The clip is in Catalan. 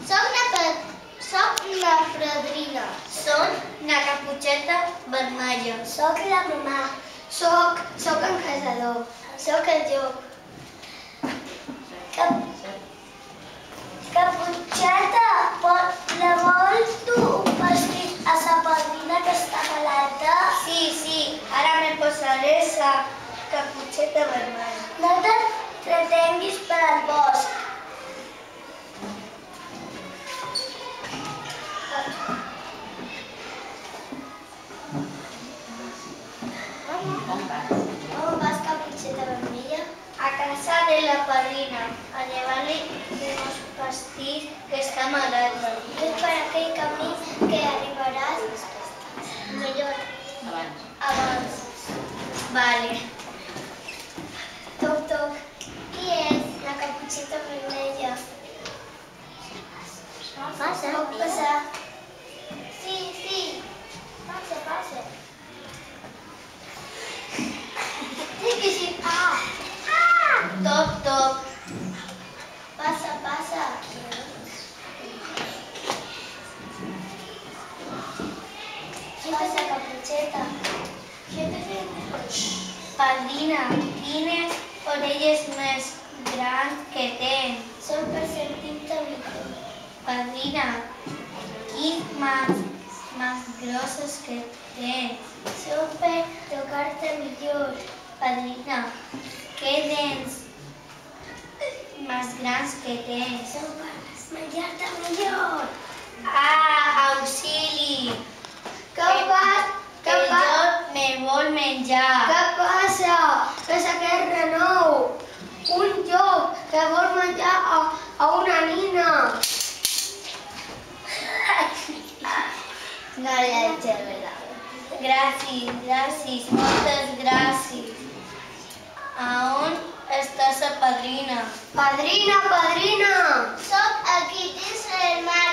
Soc la padrina. Soc la caputxeta vermella. Soc la mamà. Soc en casador. Soc el llop. Caputxeta, la vols tu vestit a sa padrina que està malalta? Sí, ara me posaré la caputxeta vermella. No t'entretenguis per al bosc. On vas, caputxeta vermella? A casa de la padrina, a llevar-li uns pastís que està malalt. És per aquell camí que arribaràs millor abans. Vale. Toc, toc. Qui és la caputxeta vermella? Passa. Puc passar? Sí. Passa. Digues-hi. Toc. Passa. Passa, caputxeta. Què te fes? Padrina, quines orelles més grans que tens. Són per sentir-te millor. Padrina, quins más grossos que tens. Són per tocar-te millor. Padrina, què dents més grans que tens. Són per menjar-te millor. Auxili! Què fas? El llop me vol menjar. Què passa? Que és aquest renou? Un llop que vol menjar a una nina. No li ha dit verdad. Gràcies, moltes gràcies. A on està sa padrina? Padrina! Soc aquí dins el mar.